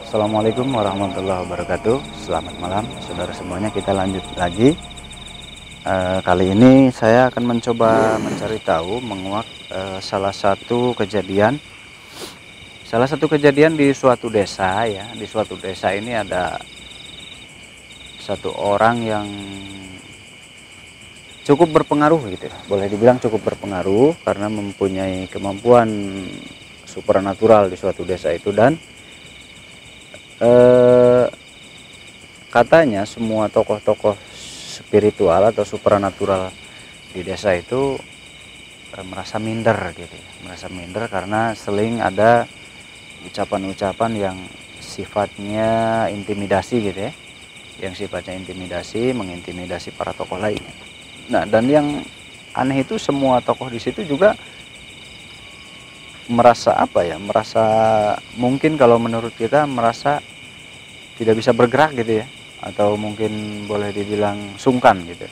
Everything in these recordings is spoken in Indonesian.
Assalamualaikum warahmatullahi wabarakatuh. Selamat malam saudara semuanya, kita lanjut lagi. Kali ini saya akan mencoba mencari tahu, menguak salah satu kejadian di suatu desa ya. Di suatu desa ini ada satu orang yang cukup berpengaruh gitu ya. Boleh dibilang cukup berpengaruh karena mempunyai kemampuan supernatural di suatu desa itu. Dan katanya semua tokoh-tokoh spiritual atau supernatural di desa itu merasa minder gitu ya. Merasa minder karena sering ada ucapan-ucapan yang sifatnya intimidasi gitu ya. Yang sifatnya intimidasi, mengintimidasi para tokoh lainnya. Nah, dan yang aneh itu semua tokoh di situ juga merasa merasa mungkin kalau menurut kita merasa tidak bisa bergerak gitu ya, atau mungkin boleh dibilang sungkan gitu.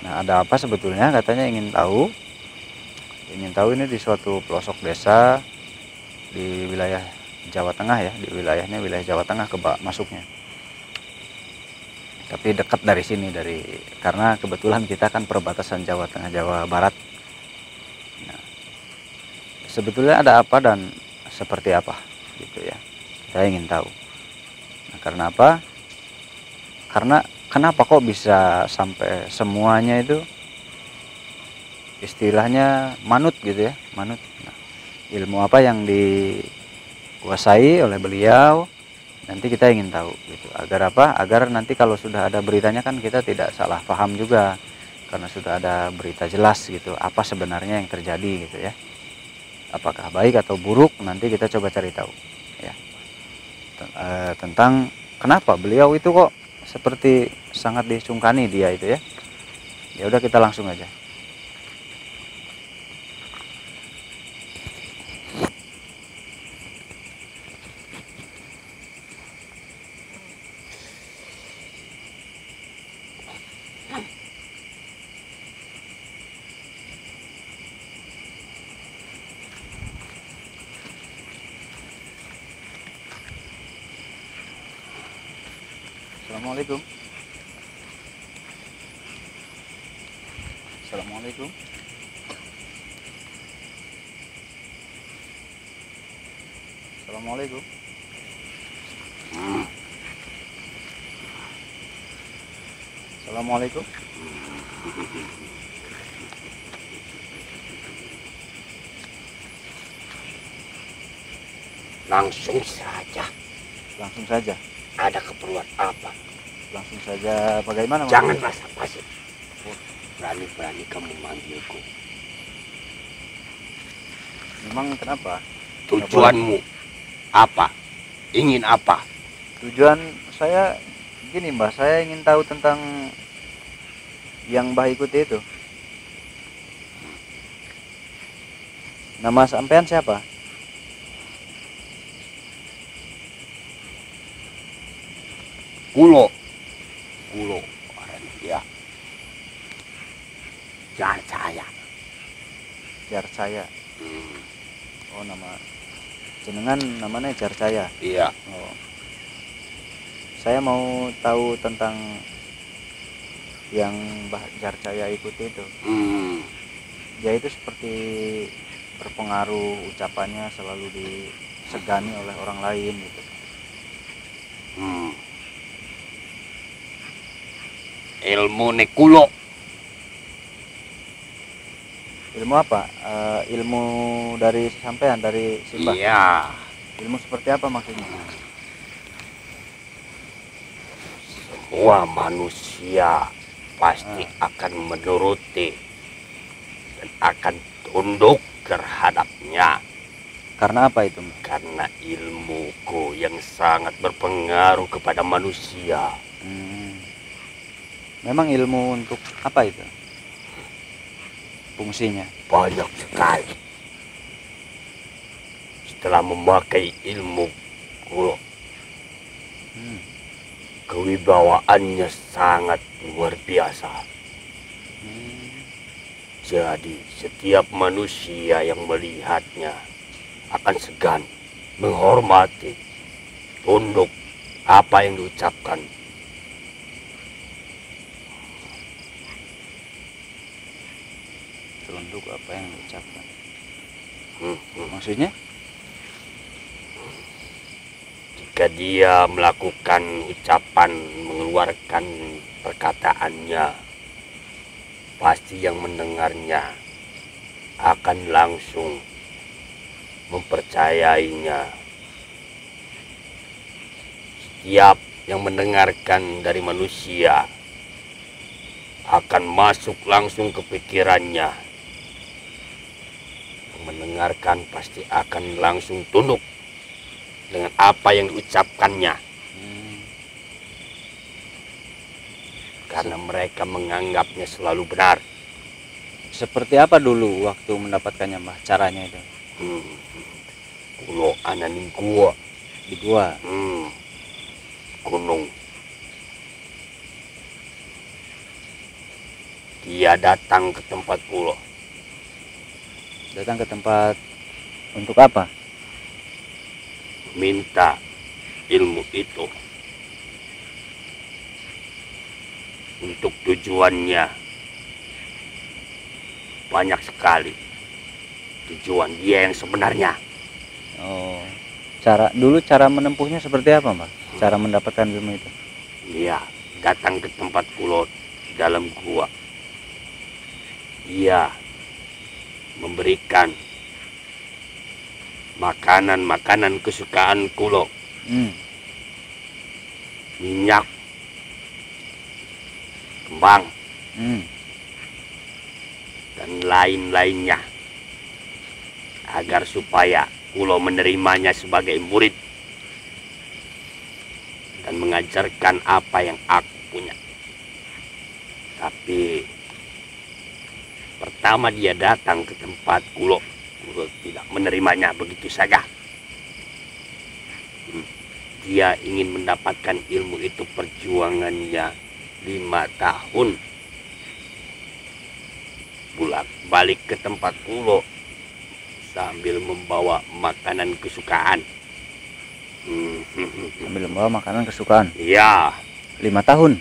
Nah, ada apa sebetulnya? Katanya ingin tahu ini di suatu pelosok desa di wilayah Jawa Tengah ya, di wilayahnya wilayah Jawa Tengah masuknya. Tapi dekat dari sini, karena kebetulan kita kan perbatasan Jawa Tengah Jawa Barat. Nah, sebetulnya ada apa dan seperti apa gitu ya, saya ingin tahu. Nah, karena apa? Karena kenapa kok bisa sampai semuanya itu istilahnya manut gitu ya, manut. Nah, ilmu apa yang dikuasai oleh beliau, nanti kita ingin tahu gitu. Agar apa? Agar nanti kalau sudah ada beritanya kan kita tidak salah paham juga, karena sudah ada berita jelas gitu apa sebenarnya yang terjadi gitu ya. Apakah baik atau buruk, nanti kita coba cari tahu ya. Tentang kenapa beliau itu kok seperti sangat disungkani dia itu ya. Ya udah, kita langsung aja. Assalamualaikum. Assalamualaikum. Assalamualaikum. Assalamualaikum. Langsung saja. Langsung saja. Ada keperluan apa? Langsung saja bagaimana? Jangan basa-basi. Berani-berani kamu manggilku. Memang kenapa? Tujuanmu apa? Ingin apa? Tujuan saya gini Mbah, saya ingin tahu tentang yang Mbah ikuti itu. Nama sampean siapa? Kulo ya. Jangan saya. Jarcaya. Oh, nama jenengan namanya Jarcaya. Iya. Oh. Saya mau tahu tentang yang Mbah Jarcaya ikuti itu. Dia itu seperti berpengaruh, ucapannya selalu disegani oleh orang lain gitu. Ilmu nekulo. Ilmu apa? Ilmu dari sampean, dari Simbah? Iya. Ilmu seperti apa maksudnya? Semua manusia pasti akan menuruti dan akan tunduk terhadapnya. Karena apa itu? Karena ilmuku yang sangat berpengaruh kepada manusia. Memang ilmu untuk apa itu? Fungsinya? Banyak sekali. Setelah memakai ilmu kulo, kewibawaannya sangat luar biasa. Jadi setiap manusia yang melihatnya akan segan, menghormati, tunduk apa yang diucapkan. Tunduk apa yang diucapkan. Hmm. Maksudnya? Jika dia melakukan ucapan, mengeluarkan perkataannya, pasti yang mendengarnya akan langsung mempercayainya. Setiap yang mendengarkan dari manusia akan masuk langsung ke pikirannya. Yang mendengarkan pasti akan langsung tunduk dengan apa yang diucapkannya. Karena mereka menganggapnya selalu benar. Seperti apa dulu waktu mendapatkannya, Mbah? Caranya itu? Kulo ananing gua. Di gua. Gunung. Dia datang ke tempat kulo. Datang ke tempat untuk apa? Minta ilmu itu. Untuk tujuannya banyak sekali. Tujuan dia yang sebenarnya. Oh, cara menempuhnya seperti apa, Mbak? Cara mendapatkan ilmu itu? Dia datang ke tempat kulo dalam gua. Dia memberikan makanan kesukaan kulo. Minyak, kembang, dan lain-lainnya, agar supaya kulo menerimanya sebagai murid dan mengajarkan apa yang aku punya. Tapi pertama dia datang ke tempat kulo tidak menerimanya begitu saja. Dia ingin mendapatkan ilmu itu, perjuangannya 5 tahun. Balik ke tempat kulo sambil membawa makanan kesukaan. Sambil membawa makanan kesukaan? Iya. 5 tahun?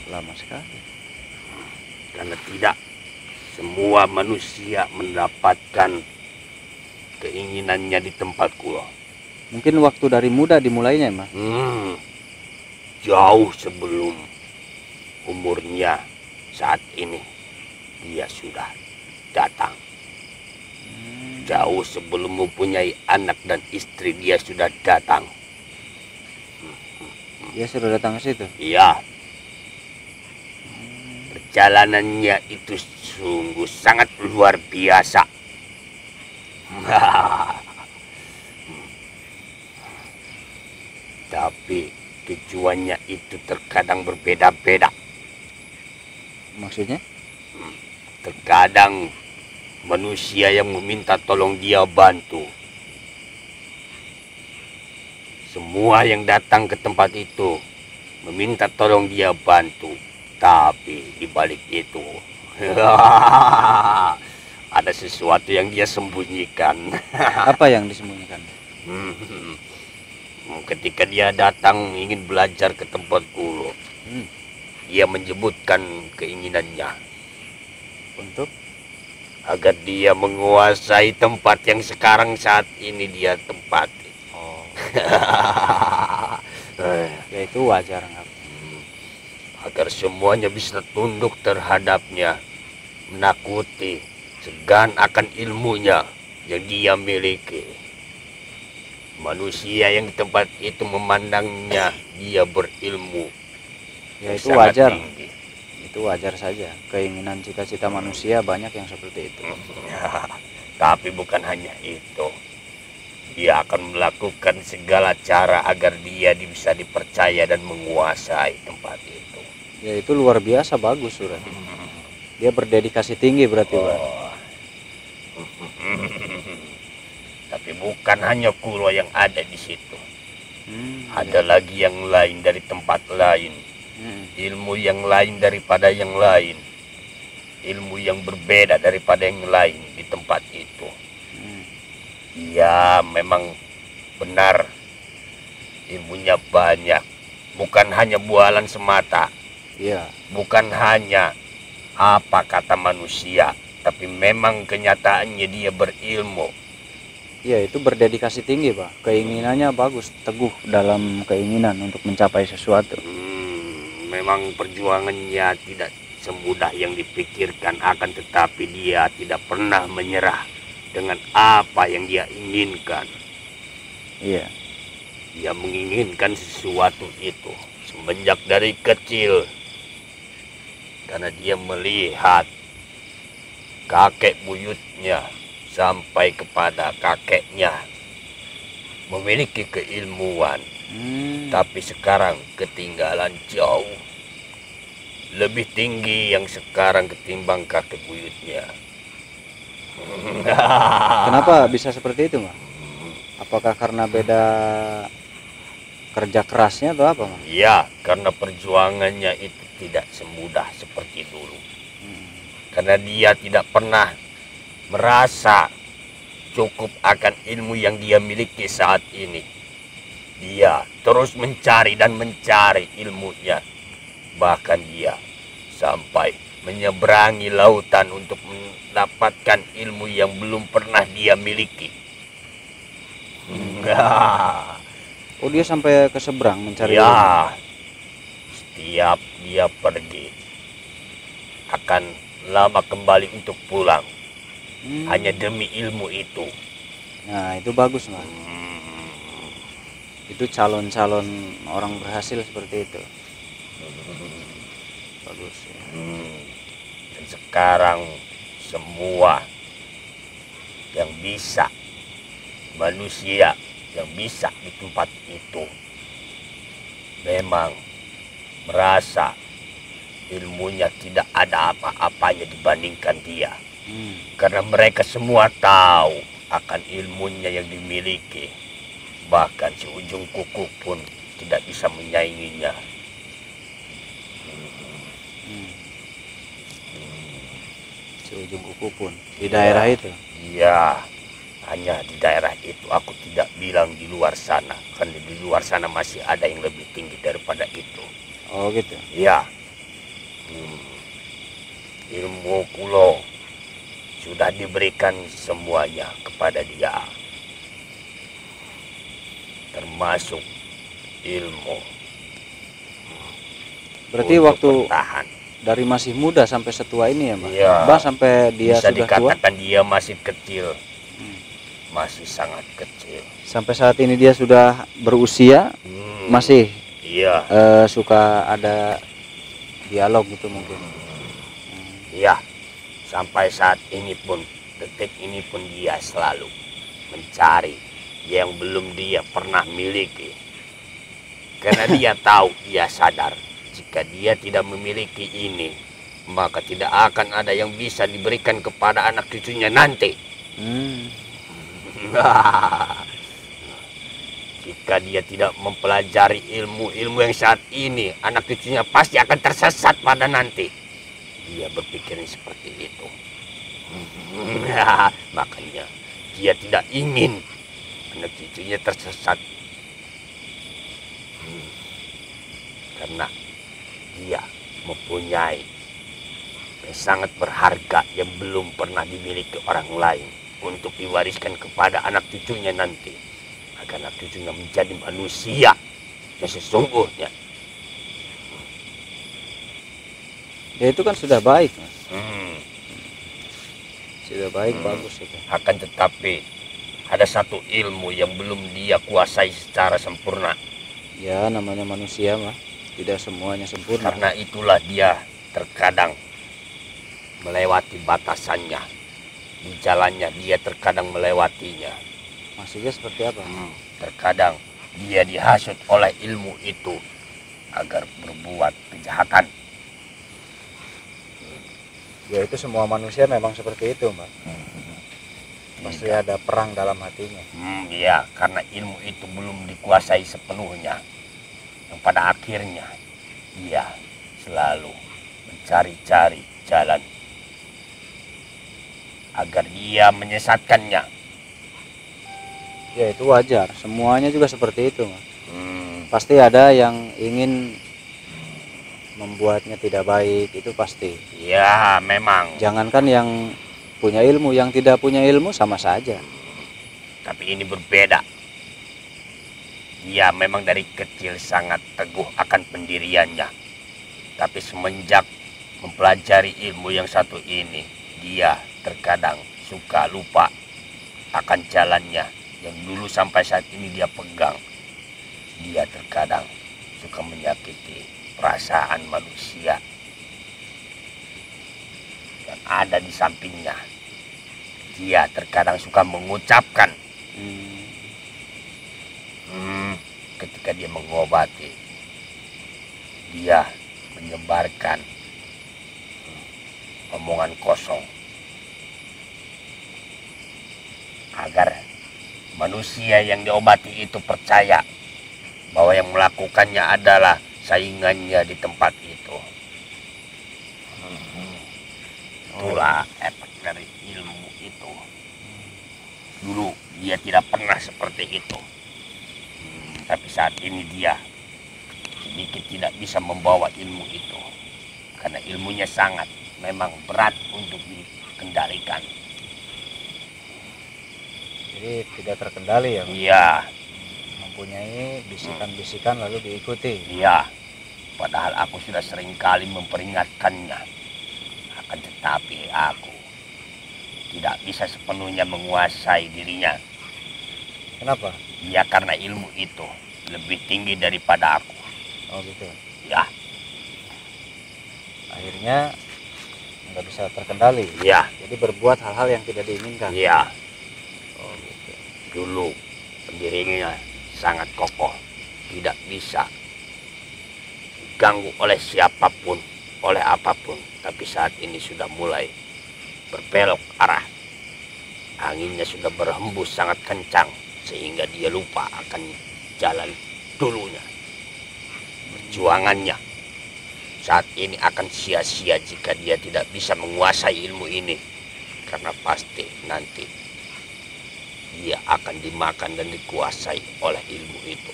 Lama sekali. Karena tidak semua manusia mendapatkan keinginannya di tempat kulo. Mungkin waktu dari muda dimulainya, Mas? Jauh sebelum umurnya saat ini dia sudah datang. Jauh sebelum mempunyai anak dan istri dia sudah datang. Dia sudah datang ke situ? Iya. Perjalanannya itu sungguh sangat luar biasa. Tapi tujuannya itu terkadang berbeda-beda. Maksudnya? Terkadang manusia yang meminta tolong dia bantu. Semua yang datang ke tempat itu meminta tolong dia bantu. Tapi di balik itu ada sesuatu yang dia sembunyikan. Apa yang disembunyikan? Ketika dia datang ingin belajar ke tempat kulo, dia menyebutkan keinginannya untuk agar dia menguasai tempat yang sekarang saat ini dia tempati. Oh. Ya itu wajar, nggak? Agar semuanya bisa tunduk terhadapnya, menakuti, segan akan ilmunya yang dia miliki. Manusia yang di tempat itu memandangnya dia berilmu. Ya itu wajar. Tinggi. Itu wajar saja. Keinginan cita-cita manusia banyak yang seperti itu. Tapi bukan hanya itu. Dia akan melakukan segala cara agar dia bisa dipercaya dan menguasai tempat itu. Ya itu luar biasa bagus, sudah. Dia berdedikasi tinggi berarti, Pak. Tapi bukan hanya kulo yang ada di situ. Ada lagi yang lain dari tempat lain. Ilmu yang lain daripada yang lain. Ilmu yang berbeda daripada yang lain di tempat itu. Ya memang benar. ilmunya banyak, bukan hanya bualan semata. Iya. Bukan hanya apa kata manusia, tapi memang kenyataannya dia berilmu. Iya, itu berdedikasi tinggi, Pak. Keinginannya bagus, teguh dalam keinginan untuk mencapai sesuatu. Memang perjuangannya tidak semudah yang dipikirkan, akan tetapi dia tidak pernah menyerah dengan apa yang dia inginkan. Iya. Dia menginginkan sesuatu itu semenjak dari kecil. Karena dia melihat kakek buyutnya sampai kepada kakeknya memiliki keilmuan, tapi sekarang ketinggalan jauh. Lebih tinggi yang sekarang ketimbang kakek buyutnya. Kenapa bisa seperti itu, Mas? Apakah karena beda kerja kerasnya atau apa, Mas? Ya, karena perjuangannya itu tidak semudah seperti dulu. Karena dia tidak pernah merasa cukup akan ilmu yang dia miliki saat ini. Dia terus mencari dan mencari ilmunya. Bahkan dia sampai menyeberangi lautan untuk mendapatkan ilmu yang belum pernah dia miliki. Oh, dia sampai ke seberang mencari ilmu? Ya, setiap dia pergi akan lama kembali untuk pulang. Hanya demi ilmu itu. Nah, itu bagus, Mas. Itu calon-calon orang berhasil seperti itu. Bagus ya. Dan sekarang semua yang bisa, manusia yang bisa di tempat itu memang merasa ilmunya tidak ada apa-apanya dibandingkan dia. Karena mereka semua tahu akan ilmunya yang dimiliki. Bahkan si ujung kuku pun tidak bisa menyainginya. Si ujung kuku pun di daerah itu? Iya, hanya di daerah itu. Aku tidak bilang di luar sana, karena di luar sana masih ada yang lebih tinggi daripada itu. Oh gitu? Iya. Ilmu kulo sudah diberikan semuanya kepada dia, termasuk ilmu. Berarti waktu bertahan dari masih muda sampai setua ini ya, Mbak? Iya. Bah sampai dia bisa sudah dikatakan tua? Dia masih kecil, masih sangat kecil. Sampai saat ini dia sudah berusia, masih iya. Suka ada dialog gitu mungkin. Iya. Sampai saat ini pun, detik ini pun dia selalu mencari yang belum dia pernah miliki. Karena dia tahu, dia sadar jika dia tidak memiliki ini, maka tidak akan ada yang bisa diberikan kepada anak cucunya nanti. Jika dia tidak mempelajari ilmu-ilmu yang saat ini, anak cucunya pasti akan tersesat pada nanti. Dia berpikirin seperti itu. Makanya dia tidak ingin anak cucunya tersesat. Karena dia mempunyai yang sangat berharga yang belum pernah dimiliki orang lain untuk diwariskan kepada anak cucunya nanti, agar anak cucunya menjadi manusia yang sesungguhnya. Ya itu kan sudah baik, Mas. Sudah baik, bagus itu. Akan tetapi ada satu ilmu yang belum dia kuasai secara sempurna. Ya namanya manusia mah, tidak semuanya sempurna. Karena itulah dia terkadang melewati batasannya. Di jalannya dia terkadang melewatinya. Maksudnya seperti apa? Terkadang dia dihasut oleh ilmu itu agar berbuat kejahatan. Ya itu semua manusia memang seperti itu, Mbak. Pasti ada perang dalam hatinya. Iya, karena ilmu itu belum dikuasai sepenuhnya. Yang pada akhirnya dia selalu mencari-cari jalan agar dia menyesatkannya. Ya itu wajar, semuanya juga seperti itu, Mas. pasti ada yang ingin membuatnya tidak baik, itu pasti. Ya memang. Jangankan yang punya ilmu, yang tidak punya ilmu sama saja. Tapi ini berbeda. Dia memang dari kecil sangat teguh akan pendiriannya. Tapi semenjak mempelajari ilmu yang satu ini, dia terkadang suka lupa akan jalannya yang dulu sampai saat ini dia pegang. Dia terkadang suka menyakiti perasaan manusia yang ada di sampingnya. Dia terkadang suka mengucapkan ketika dia mengobati, dia menyebarkan omongan kosong agar manusia yang diobati itu percaya bahwa yang melakukannya adalah saingannya di tempat itu. Itulah efek dari ilmu itu. Dulu dia tidak pernah seperti itu. Tapi saat ini dia sedikit tidak bisa membawa ilmu itu. Karena ilmunya sangat memang berat untuk dikendalikan. Jadi tidak terkendali ya? Iya. Mempunyai bisikan-bisikan lalu diikuti. Iya. Padahal aku sudah sering kali memperingatkannya. Akan tetapi aku tidak bisa sepenuhnya menguasai dirinya. Kenapa? Ya karena ilmu itu lebih tinggi daripada aku. Oh gitu. Ya. Akhirnya nggak bisa terkendali. Ya. Jadi berbuat hal-hal yang tidak diinginkan. Ya. Oh gitu. Dulu pendirinya sangat kokoh, tidak bisa diganggu oleh siapapun, oleh apapun. Tapi saat ini sudah mulai berbelok arah. Anginnya sudah berhembus sangat kencang sehingga dia lupa akan jalan dulunya. Perjuangannya saat ini akan sia-sia jika dia tidak bisa menguasai ilmu ini, karena pasti nanti dia akan dimakan dan dikuasai oleh ilmu itu.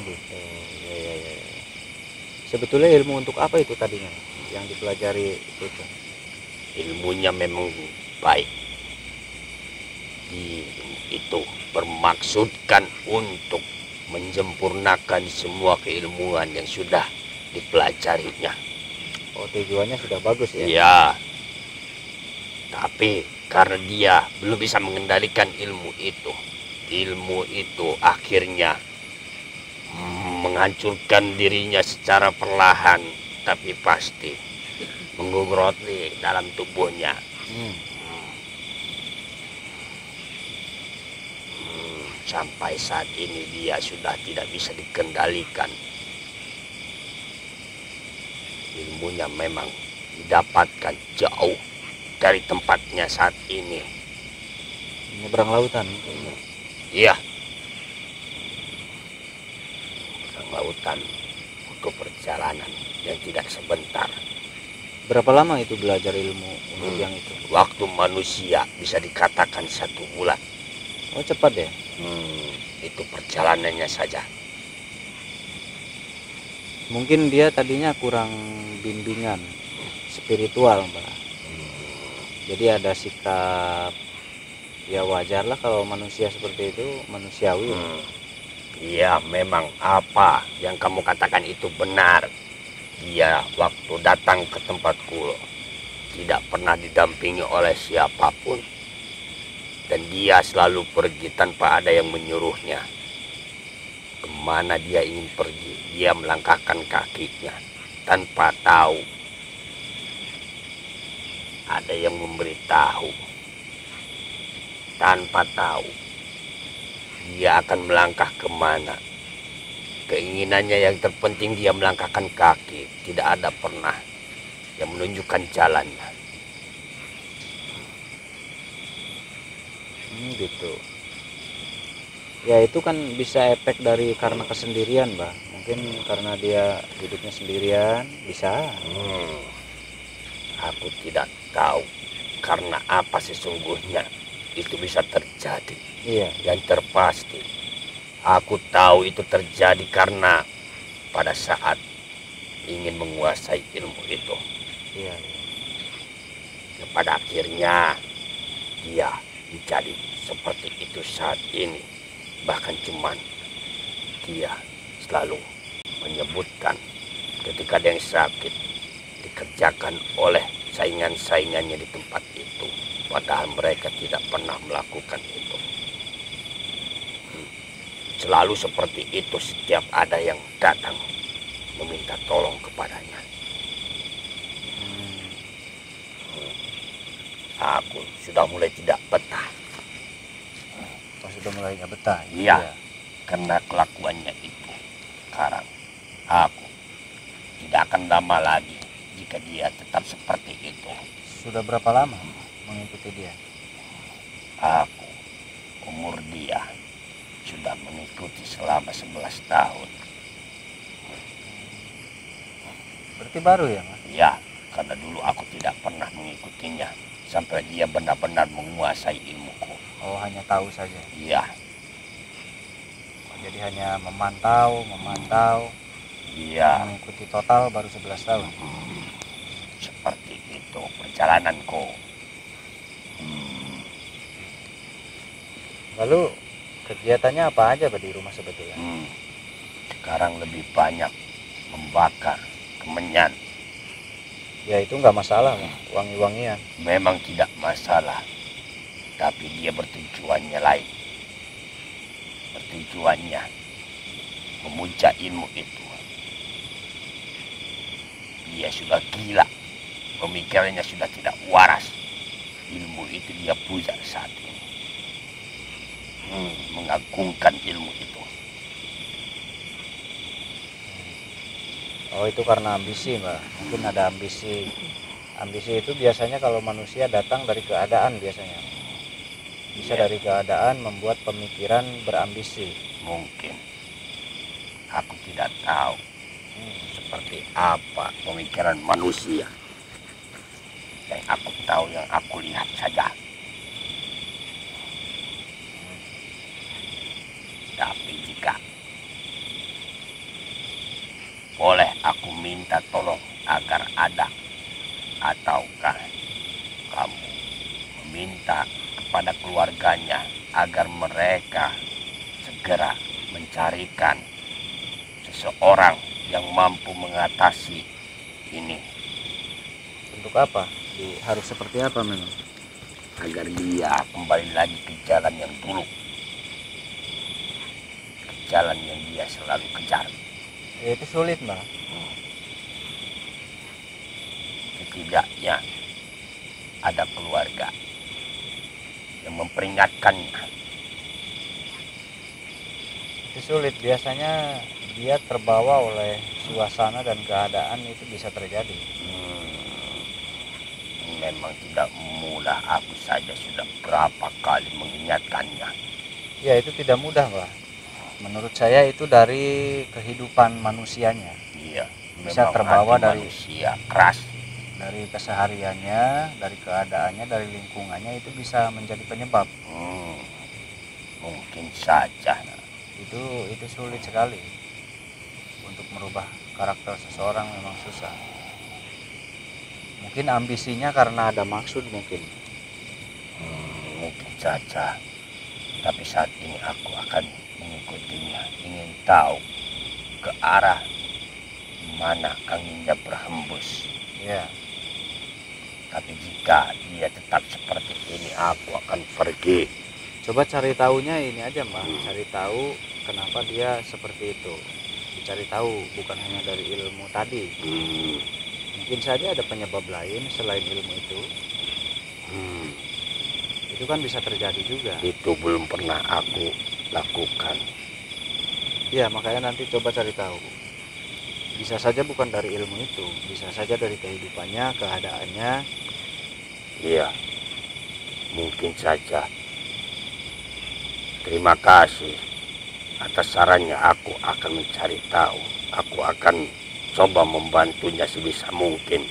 Gitu. Ya. Sebetulnya ilmu untuk apa itu tadinya yang dipelajari itu? Ilmunya memang baik. Itu bermaksudkan untuk menyempurnakan semua keilmuan yang sudah dipelajarinya. Oh, tujuannya sudah bagus ya? Ya. Tapi karena dia belum bisa mengendalikan ilmu itu akhirnya menghancurkan dirinya secara perlahan, tapi pasti menggerogoti dalam tubuhnya. Sampai saat ini dia sudah tidak bisa dikendalikan. Ilmunya memang didapatkan jauh dari tempatnya saat ini. Nyebrang lautan. Iya. Nyebrang lautan untuk perjalanan yang tidak sebentar. Berapa lama itu belajar ilmu untuk yang itu? Waktu manusia bisa dikatakan 1 bulan. Oh, cepat ya? Itu perjalanannya saja. Mungkin dia tadinya kurang bimbingan spiritual, Mbak. Jadi ada sikap, ya wajar lah kalau manusia seperti itu, manusiawi. Iya, memang apa yang kamu katakan itu benar. Dia waktu datang ke tempatku tidak pernah didampingi oleh siapapun. Dan dia selalu pergi tanpa ada yang menyuruhnya. Kemana dia ingin pergi, dia melangkahkan kakinya tanpa tahu. Ada yang memberitahu. Tanpa tahu dia akan melangkah kemana. Keinginannya yang terpenting dia melangkahkan kaki. Tidak ada pernah yang menunjukkan jalannya. Gitu. Ya itu kan bisa efek dari karena kesendirian, Mbak. Mungkin karena dia hidupnya sendirian, bisa. Aku tidak tahu karena apa sesungguhnya. itu bisa terjadi. Iya. Yang terpasti, aku tahu itu terjadi karena pada saat ingin menguasai ilmu itu. Iya. Dan pada akhirnya dia menjadi seperti itu saat ini. Bahkan cuman dia selalu menyebutkan ketika ada yang sakit dikerjakan oleh saingan-saingannya di tempat itu, padahal mereka tidak pernah melakukan itu. Selalu seperti itu setiap ada yang datang meminta tolong kepadanya. Aku sudah mulai tidak betah. Sudah mulai nggak betah. Iya, karena kelakuannya itu. Sekarang aku tidak akan lama lagi jika dia tetap seperti itu. Sudah berapa lama mengikuti dia? Aku, umur dia sudah mengikuti selama 11 tahun. Berarti baru ya, Mas? Ya, karena dulu aku tidak pernah mengikutinya sampai dia benar-benar menguasai ilmuku. Oh, hanya tahu saja. Iya. Jadi hanya memantau. Iya. Mengikuti total baru 11 tahun. Seperti itu perjalananku. Lalu kegiatannya apa aja Pak di rumah sebetulnya? Sekarang lebih banyak membakar kemenyan. Ya itu nggak masalah, wangi-wangian. Memang tidak masalah, tapi dia bertujuannya lain. Bertujuannya memuja ilmu itu. Dia sudah gila, pemikirannya sudah tidak waras. Ilmu itu dia puja saat ini. Mengagungkan ilmu itu. Oh, itu karena ambisi, Mbak. Mungkin ada ambisi. Ambisi itu biasanya kalau manusia datang dari keadaan biasanya. Bisa dari keadaan membuat pemikiran berambisi. Mungkin. Aku tidak tahu seperti apa pemikiran manusia. Yang aku tahu, yang aku lihat saja. Tapi jika boleh aku minta tolong agar ada, ataukah kamu meminta kepada keluarganya agar mereka segera mencarikan seseorang yang mampu mengatasi ini. Untuk apa? Harus seperti apa memang? Agar dia kembali lagi ke jalan yang dulu. Ke jalan yang dia selalu kejar. Ya, itu sulit, Mbak. Setidaknya ada keluarga yang memperingatkannya. Itu sulit. Biasanya dia terbawa oleh suasana dan keadaan, itu bisa terjadi. Memang tidak mudah. Aku saja sudah berapa kali mengingatkannya. Ya, itu tidak mudah, Mbak. Menurut saya itu dari kehidupan manusianya. Iya, bisa terbawa dari manusia keras. Dari kesehariannya, dari keadaannya, dari lingkungannya, itu bisa menjadi penyebab. Mungkin saja. Itu sulit sekali untuk merubah karakter seseorang, memang susah. Mungkin ambisinya karena ada maksud mungkin. Mungkin saja. Tapi saat ini aku akan mengikutinya, ingin tahu ke arah mana anginnya berhembus. Ya. Tapi jika dia tetap seperti ini, aku akan pergi. Coba cari tahunya ini aja, Mbak. Cari tahu kenapa dia seperti itu. Dicari tahu, bukan hanya dari ilmu tadi. Mungkin saja ada penyebab lain selain ilmu itu. Itu kan bisa terjadi juga. Itu belum pernah aku lakukan. Ya, makanya nanti coba cari tahu. Bisa saja bukan dari ilmu itu, bisa saja dari kehidupannya, keadaannya. Iya, mungkin saja. Terima kasih atas sarannya. Aku akan mencari tahu. Aku akan coba membantunya sebisa mungkin.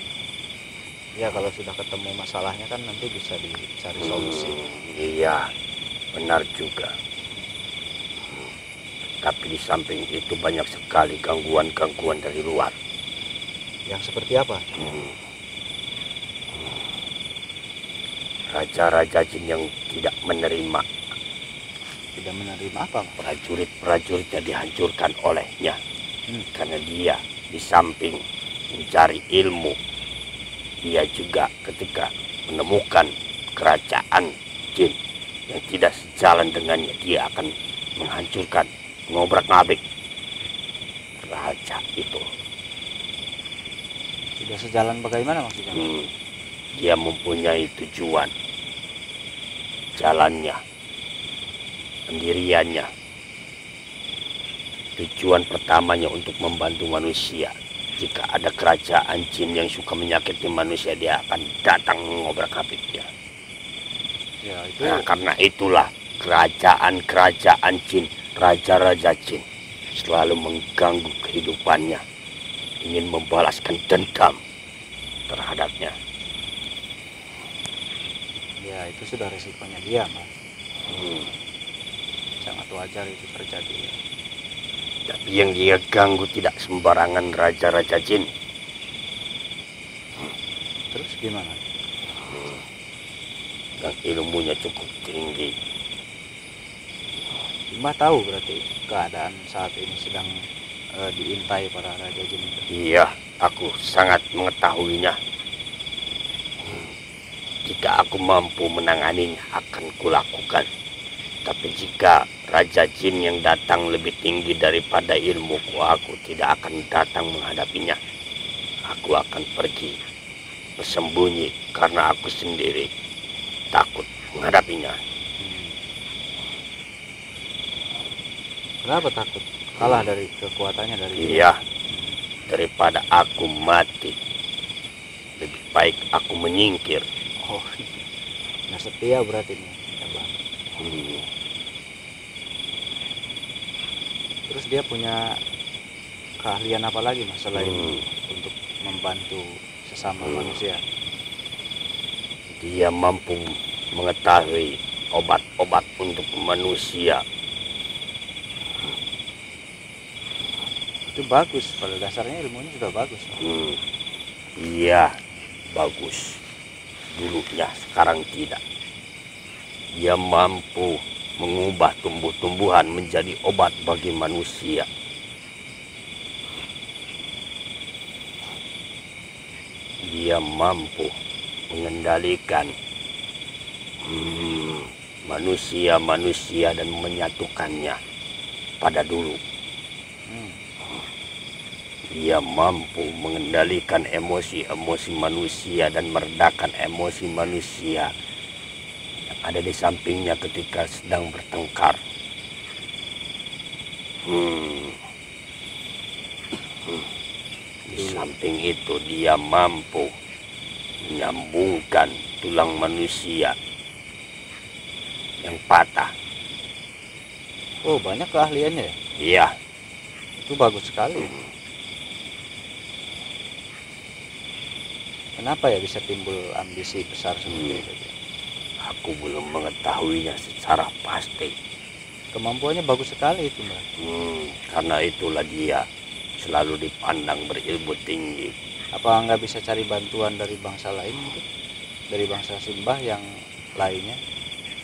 Ya, kalau sudah ketemu masalahnya kan nanti bisa dicari solusi. Iya. Iya, benar juga. Tapi di samping itu banyak sekali gangguan-gangguan dari luar. Yang seperti apa? Raja-raja jin yang tidak menerima. Tidak menerima apa? Prajurit-prajuritnya dihancurkan olehnya. Karena dia di samping mencari ilmu, dia juga ketika menemukan kerajaan jin yang tidak sejalan dengannya, dia akan menghancurkan, ngobrak-ngabrik raja itu. Tidak sejalan bagaimana maksudnya? Dia mempunyai tujuan, jalannya, pendiriannya. Tujuan pertamanya untuk membantu manusia. Jika ada kerajaan jin yang suka menyakiti manusia, dia akan datang mengobrak-abiknya. Ya, itu. Nah, karena itulah kerajaan-kerajaan jin, raja-raja jin selalu mengganggu kehidupannya, ingin membalaskan dendam terhadapnya. Ya, itu sudah resikonya dia, Mas. Sangat wajar itu terjadi. Tapi yang dia ganggu tidak sembarangan raja-raja jin. Terus gimana? Yang ilmunya cukup tinggi. Mbah tahu berarti keadaan saat ini sedang diintai para raja jin itu. Iya, aku sangat mengetahuinya. Jika aku mampu menanganinya, akan kulakukan. Tapi jika raja jin yang datang lebih tinggi daripada ilmuku, aku tidak akan datang menghadapinya. Aku akan pergi bersembunyi karena aku sendiri takut menghadapinya. Kenapa takut? Kalah dari kekuatannya dari dia? Iya, daripada aku mati, lebih baik aku menyingkir. Oh, nah setia berarti nih, Bang. Terus dia punya keahlian apa lagi Mas selain untuk membantu sesama manusia? Dia mampu mengetahui obat-obat untuk manusia. Itu bagus, pada dasarnya ilmunya sudah bagus. Iya, bagus. Dulunya, sekarang tidak. Dia mampu mengubah tumbuh-tumbuhan menjadi obat bagi manusia. Dia mampu mengendalikan manusia-manusia dan menyatukannya pada dulu. Dia mampu mengendalikan emosi-emosi manusia dan meredakan emosi manusia yang ada di sampingnya ketika sedang bertengkar. Di samping itu dia mampu menyambungkan tulang manusia yang patah. Oh, banyak keahliannya ya? Iya. Itu bagus sekali. Kenapa ya bisa timbul ambisi besar seperti itu? Aku belum mengetahuinya secara pasti. Kemampuannya bagus sekali itu, Mbak. Karena itulah dia selalu dipandang berilmu tinggi. Apa nggak bisa cari bantuan dari bangsa lain mungkin? Dari bangsa Simbah yang lainnya,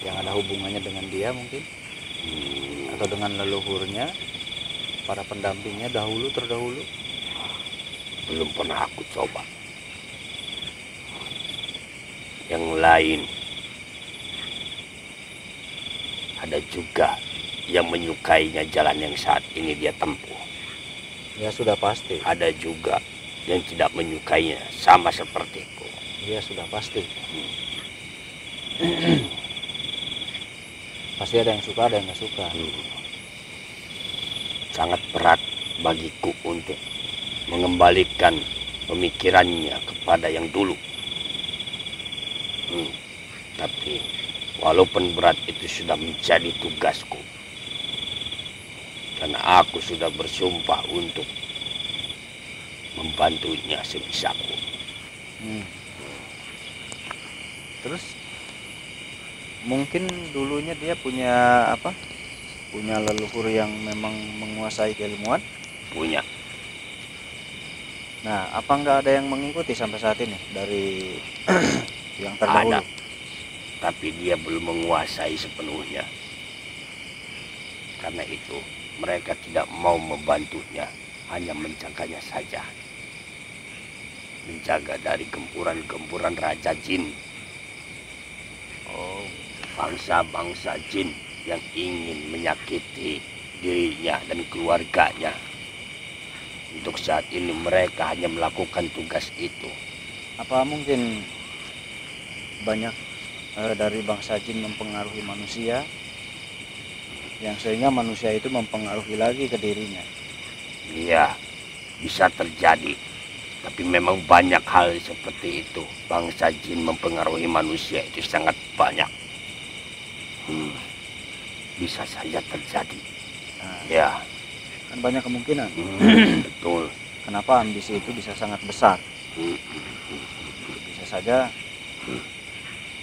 yang ada hubungannya dengan dia mungkin? Atau dengan leluhurnya, para pendampingnya terdahulu? Belum pernah aku coba. Yang lain ada juga yang menyukainya jalan yang saat ini dia tempuh. Ya sudah pasti. Ada juga yang tidak menyukainya sama sepertiku. Ya sudah pasti. Pasti ada yang suka, ada yang nggak suka. Sangat berat bagiku untuk mengembalikan pemikirannya kepada yang dulu. Tapi walaupun berat, itu sudah menjadi tugasku. Karena aku sudah bersumpah untuk membantunya sebisaku. Terus mungkin dulunya dia punya apa? Punya leluhur yang memang menguasai keilmuan. Punya. Nah, apa nggak ada yang mengikuti sampai saat ini dari yang terdahulu? Ada, tapi dia belum menguasai sepenuhnya. Karena itu mereka tidak mau membantunya, hanya menjaganya saja. Menjaga dari gempuran-gempuran Raja Jin. Oh, Bangsa-bangsa jin yang ingin menyakiti dirinya dan keluarganya. Untuk saat ini mereka hanya melakukan tugas itu. apa mungkin banyak dari bangsa jin mempengaruhi manusia, yang sehingga manusia itu mempengaruhi lagi ke dirinya? Iya, bisa terjadi. Tapi memang banyak hal seperti itu. Bangsa jin mempengaruhi manusia itu sangat banyak. Bisa saja terjadi. Nah, Ya, kan banyak kemungkinan. betul. Kenapa ambisi itu bisa sangat besar? Bisa saja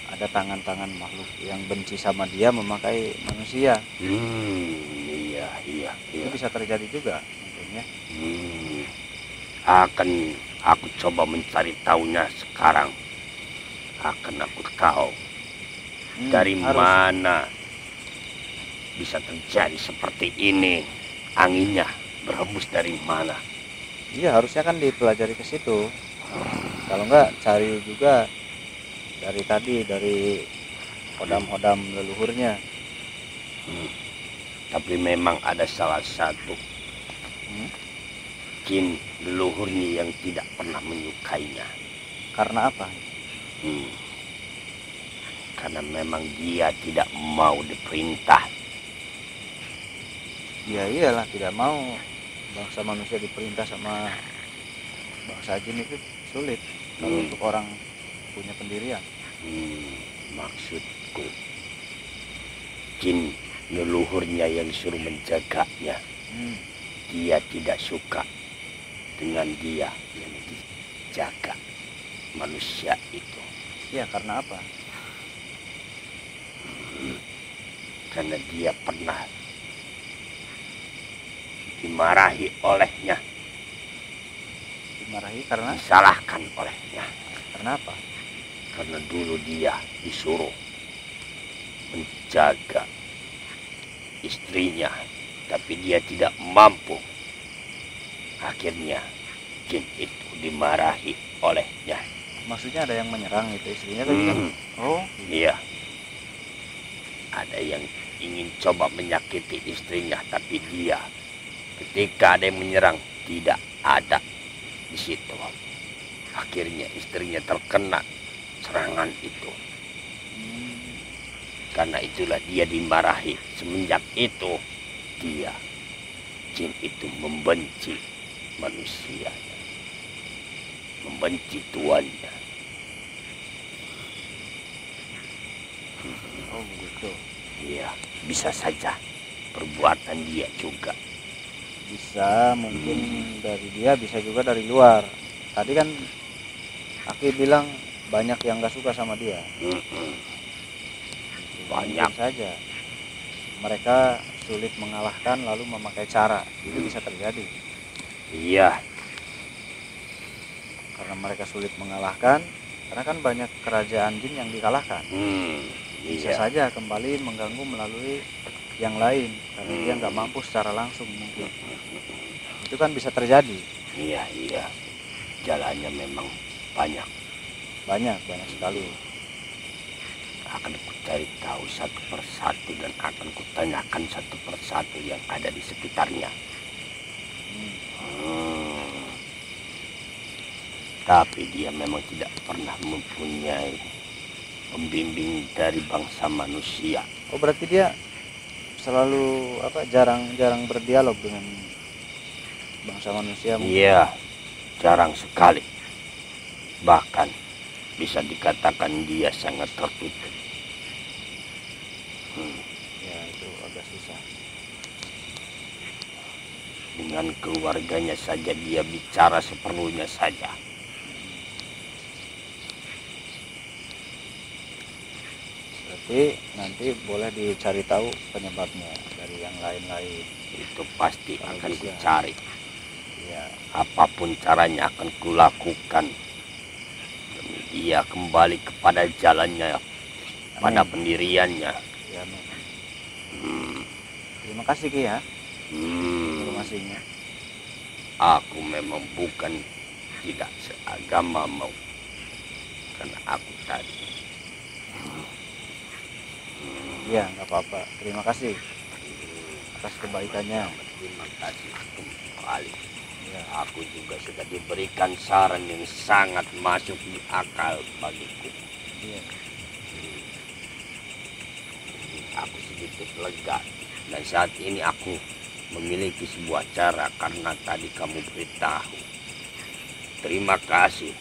ada tangan-tangan makhluk yang benci sama dia memakai manusia. Iya. Itu bisa terjadi juga mungkin ya. Akan aku coba mencari tahunya sekarang. Akan aku tahu dari mana bisa terjadi seperti ini. Anginnya berhembus dari mana? Iya, harusnya kan dipelajari ke situ. Kalau enggak cari juga dari tadi, dari hodam-hodam leluhurnya. Tapi memang ada salah satu jin leluhurnya yang tidak pernah menyukainya. Karena apa? Karena memang dia tidak mau diperintah. Ya iyalah, tidak mau bangsa manusia diperintah sama bangsa jin itu sulit. Kalau untuk orang punya pendirian. Maksudku, jin leluhurnya yang suruh menjaganya, dia tidak suka dengan dia yang dijaga manusia itu. Ya, karena apa? Karena dia pernah dimarahi olehnya, Dimarahi karena? disalahkan olehnya. Karena apa? Karena dulu dia disuruh menjaga istrinya, tapi dia tidak mampu. Akhirnya jin itu dimarahi olehnya. Maksudnya ada yang menyerang itu istrinya kan? Oh, Iya. Ada yang ingin coba menyakiti istrinya, tapi dia ketika ada yang menyerang tidak ada di situ. Akhirnya istrinya terkena serangan itu. Karena itulah dia dimarahi. Semenjak itu dia, jin itu membenci manusia, membenci tuannya. oh begitu. Iya, bisa saja perbuatan dia juga. Bisa mungkin dari dia, bisa juga dari luar. Tadi kan Aki bilang banyak yang gak suka sama dia. Banyak saja mereka sulit mengalahkan lalu memakai cara itu bisa terjadi. Iya. Karena mereka sulit mengalahkan, karena kan banyak kerajaan jin yang dikalahkan. Bisa Iya. saja kembali mengganggu melalui yang lain karena dia nggak mampu secara langsung mungkin. Itu kan bisa terjadi. Iya. Jalannya memang banyak sekali. Akan kucari tahu satu persatu dan akan kutanyakan satu persatu yang ada di sekitarnya. Tapi dia memang tidak pernah mempunyai pembimbing dari bangsa manusia. Oh, berarti dia selalu jarang berdialog dengan bangsa manusia mungkin? Iya, jarang sekali. Bahkan bisa dikatakan dia sangat tertutup. Ya, itu agak susah. Dengan keluarganya saja dia bicara seperlunya saja. tapi nanti boleh dicari tahu penyebabnya dari yang lain-lain. Itu pasti Kalau akan bisa. kucari. Ya, Apapun caranya akan kulakukan demi dia kembali kepada jalannya, pada amin. pendiriannya. Ya, amin. Hmm, Terima kasih Ki ya hmm, informasinya. aku memang bukan tidak seagama mau, karena aku tadi. Iya, nggak apa-apa. Terima kasih atas kebaikannya. Terima kasih kembali. Ya, Aku juga sudah diberikan saran yang sangat masuk di akal bagiku. iya. Aku sedikit lega, dan saat ini aku memiliki sebuah cara karena tadi kamu beritahu. Terima kasih.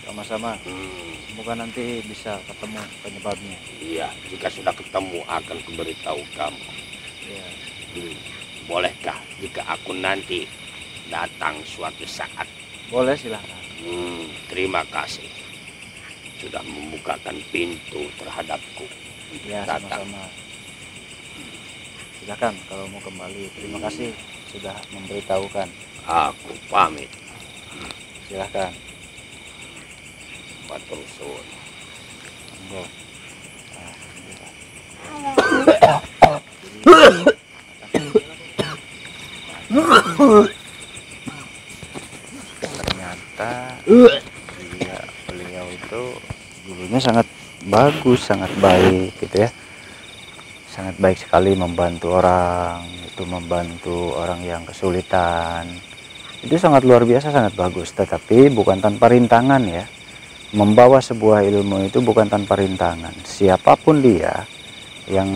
Sama-sama. Semoga nanti bisa ketemu penyebabnya. Iya, jika sudah ketemu akan kuberitahu kamu. Iya. Bolehkah jika aku nanti datang suatu saat? Boleh, silahkan. Terima kasih sudah membukakan pintu terhadapku. Ya, Datang. sama-sama. Silakan kalau mau kembali. Terima kasih sudah memberitahukan. Aku pamit. Silahkan. Matur suwun. Monggo. Ternyata iya, beliau itu dulunya sangat bagus, sangat baik gitu ya. Sangat baik sekali membantu orang, itu membantu orang yang kesulitan. Itu sangat luar biasa, sangat bagus, tetapi bukan tanpa rintangan ya. Membawa sebuah ilmu itu bukan tanpa rintangan. Siapapun dia yang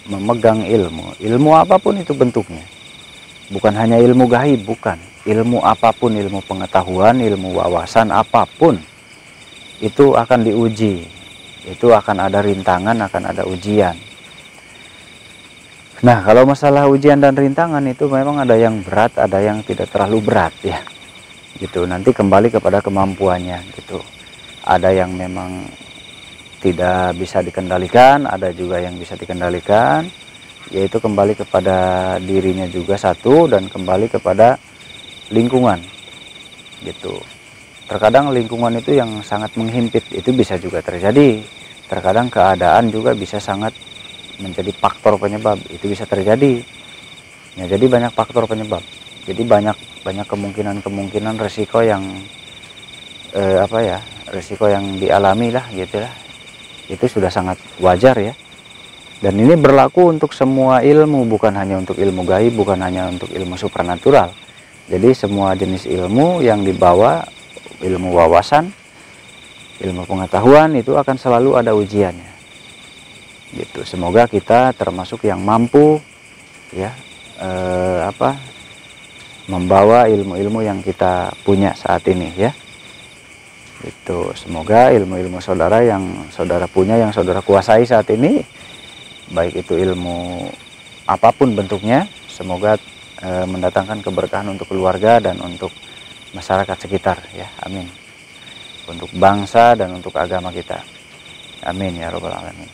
memegang ilmu apapun itu bentuknya. Bukan hanya ilmu gaib, bukan. Ilmu apapun, ilmu pengetahuan, ilmu wawasan apapun itu akan diuji. Itu akan ada rintangan, akan ada ujian. Nah, kalau masalah ujian dan rintangan itu memang ada yang berat, ada yang tidak terlalu berat ya. Gitu. Nanti kembali kepada kemampuannya gitu. Ada yang memang tidak bisa dikendalikan, ada juga yang bisa dikendalikan, yaitu kembali kepada dirinya juga satu dan kembali kepada lingkungan gitu. Terkadang lingkungan itu yang sangat menghimpit, itu bisa juga terjadi. Terkadang keadaan juga bisa sangat menjadi faktor penyebab, itu bisa terjadi ya. Jadi banyak faktor penyebab, jadi banyak kemungkinan resiko yang resiko yang dialami lah gitu lah. Itu sudah sangat wajar ya. Dan ini berlaku untuk semua ilmu, bukan hanya untuk ilmu gaib, bukan hanya untuk ilmu supranatural. Jadi semua jenis ilmu yang dibawa, ilmu wawasan, ilmu pengetahuan itu akan selalu ada ujiannya. Gitu. Semoga kita termasuk yang mampu ya membawa ilmu-ilmu yang kita punya saat ini ya. Itu semoga ilmu-ilmu saudara yang saudara punya, yang saudara kuasai saat ini, baik itu ilmu apapun bentuknya, semoga mendatangkan keberkahan untuk keluarga dan untuk masyarakat sekitar ya. Amin. Untuk bangsa dan untuk agama kita. Amin ya robbal alamin.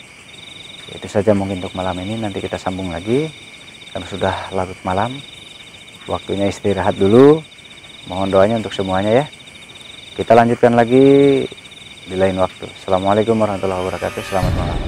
Itu saja mungkin untuk malam ini. Nanti kita sambung lagi karena sudah larut malam, waktunya istirahat dulu. Mohon doanya untuk semuanya ya. Kita lanjutkan lagi di lain waktu. Assalamualaikum warahmatullahi wabarakatuh. Selamat malam.